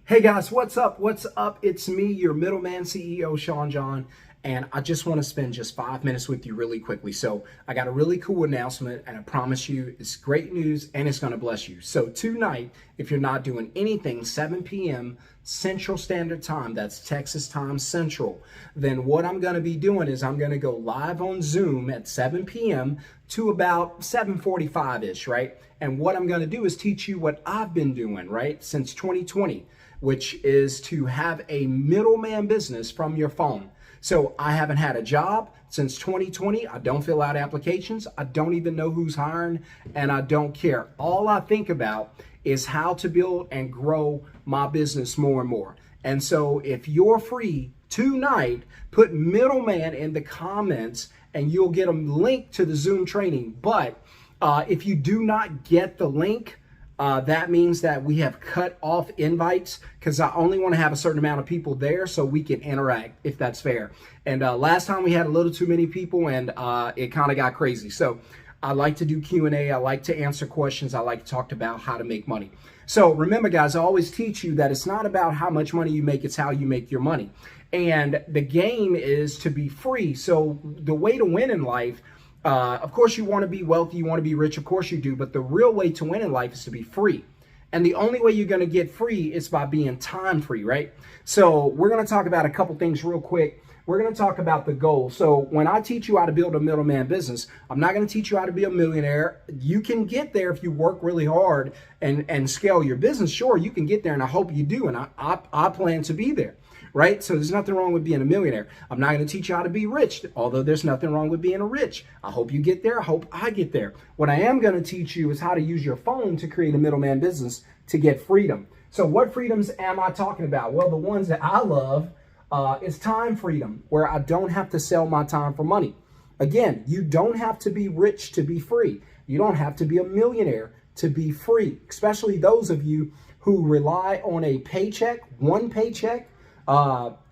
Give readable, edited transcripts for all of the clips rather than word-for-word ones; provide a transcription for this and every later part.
Hey guys, what's up? What's up? It's me, your middleman CEO, Shon-Jhon, and I just want to spend just 5 minutes with you really quickly. So I got a really cool announcement, and I promise you it's great news and it's going to bless you. So tonight, if you're not doing anything, 7 p.m. Central Standard Time, that's Texas time Central, then what I'm going to be doing is I'm going to go live on Zoom at 7 p.m. to about 7:45-ish, right? And what I'm going to do is teach you what I've been doing, right, since 2020. Which is to have a middleman business from your phone. So I haven't had a job since 2020. I don't fill out applications. I don't even know who's hiring, and I don't care. All I think about is how to build and grow my business more and more. And so if you're free tonight, put middleman in the comments and you'll get a link to the Zoom training. But if you do not get the link, that means that we have cut off invites because I only want to have a certain amount of people there so we can interact, if that's fair. And last time we had a little too many people and it kind of got crazy. So I like to do Q&A. I like to answer questions. I like to talk about how to make money. So remember, guys, I always teach you that it's not about how much money you make. It's how you make your money. And the game is to be free. So the way to win in life, of course, you want to be wealthy, you want to be rich, of course you do, but the real way to win in life is to be free. And the only way you're going to get free is by being time free, right? So we're going to talk about a couple things real quick. We're going to talk about the goal. So when I teach you how to build a middleman business, I'm not going to teach you how to be a millionaire. You can get there if you work really hard and scale your business. Sure, you can get there, and I hope you do, and I plan to be there. Right? So there's nothing wrong with being a millionaire. I'm not going to teach you how to be rich, although there's nothing wrong with being a rich. I hope you get there. I hope I get there. What I am going to teach you is how to use your phone to create a middleman business to get freedom. So what freedoms am I talking about? Well, the ones that I love is time freedom, where I don't have to sell my time for money. Again, you don't have to be rich to be free. You don't have to be a millionaire to be free, especially those of you who rely on a paycheck, one paycheck,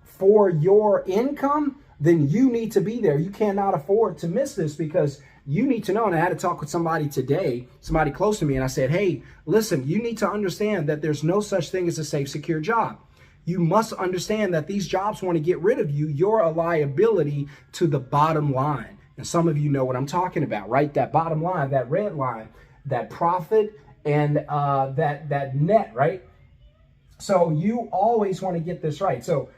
for your income, then you need to be there. You cannot afford to miss this because you need to know. And I had to talk with somebody today, somebody close to me, and I said, hey, listen, you need to understand that there's no such thing as a safe, secure job. You must understand that these jobs want to get rid of you. You're a liability to the bottom line. And some of you know what I'm talking about, right? That bottom line, that red line, that profit and that net, right? So you always want to get this right. So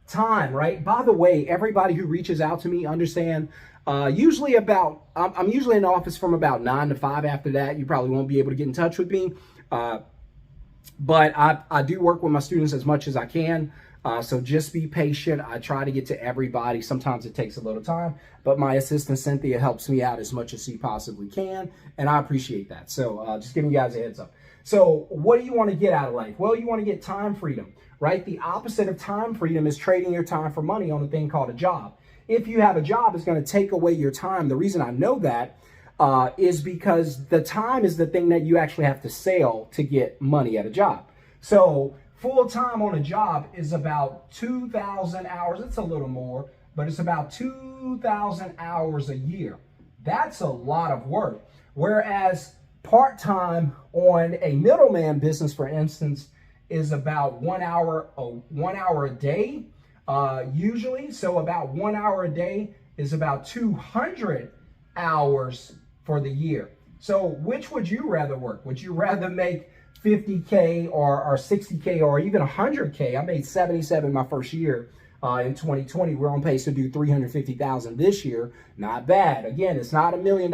time, right? By the way, everybody who reaches out to me, understand, usually I'm usually in the office from about 9 to 5. After that, you probably won't be able to get in touch with me. But I do work with my students as much as I can. So just be patient. I try to get to everybody. Sometimes it takes a little time, but my assistant Cynthia helps me out as much as she possibly can, and I appreciate that. So just giving you guys a heads up. So what do you want to get out of life? Well, you want to get time freedom, right? The opposite of time freedom is trading your time for money on a thing called a job. If you have a job, it's going to take away your time. The reason I know that is because the time is the thing that you actually have to sell to get money at a job. So full time on a job is about 2,000 hours. It's a little more, but it's about 2,000 hours a year. That's a lot of work. Whereas part-time on a middleman business, for instance, is about 1 hour a day, usually. So about 1 hour a day is about 200 hours for the year. So which would you rather work? Would you rather make 50K or 60K or even 100K? I made 77 my first year in 2020. We're on pace to do 350,000 this year. Not bad. Again, it's not $1 million,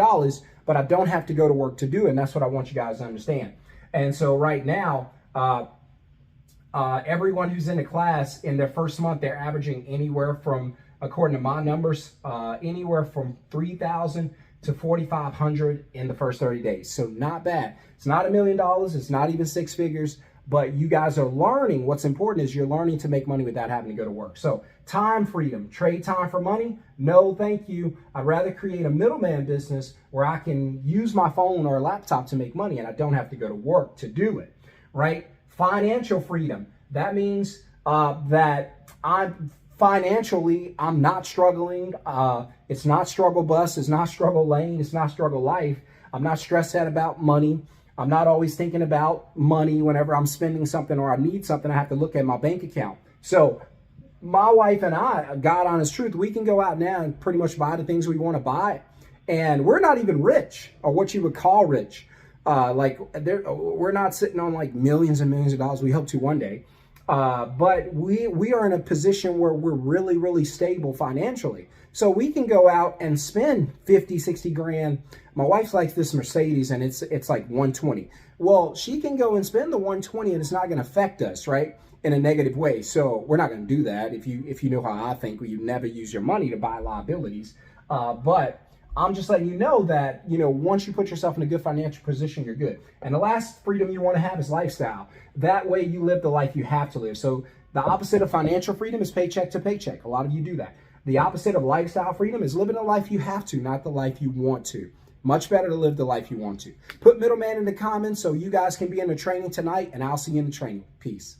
but I don't have to go to work to do it. And that's what I want you guys to understand. And so right now, everyone who's in the class in their first month, they're averaging anywhere from, according to my numbers, anywhere from 3,000 to 4,500 in the first 30 days. So not bad. It's not $1 million. It's not even 6 figures, but you guys are learning. What's important is you're learning to make money without having to go to work. So time freedom, trade time for money? No, thank you. I'd rather create a middleman business where I can use my phone or a laptop to make money and I don't have to go to work to do it, right? Financial freedom. That means that I'm not struggling. It's not struggle bus. It's not struggle lane. It's not struggle life. I'm not stressed out about money. I'm not always thinking about money whenever I'm spending something or I need something. I have to look at my bank account. So my wife and I, God honest truth, we can go out now and pretty much buy the things we want to buy. And we're not even rich, or what you would call rich. We're not sitting on like millions and millions of dollars. We hope to one day. But we are in a position where we're really, really stable financially. So we can go out and spend 50, 60 grand. My wife likes this Mercedes and it's like 120. Well, she can go and spend the 120 and it's not going to affect us, right? In a negative way. So we're not going to do that. If you know how I think, you never use your money to buy liabilities. But I'm just letting you know that, once you put yourself in a good financial position, you're good. And the last freedom you want to have is lifestyle. That way you live the life you have to live. So the opposite of financial freedom is paycheck to paycheck. A lot of you do that. The opposite of lifestyle freedom is living the life you have to, not the life you want to. Much better to live the life you want to. Put middleman in the comments so you guys can be in the training tonight, and I'll see you in the training. Peace.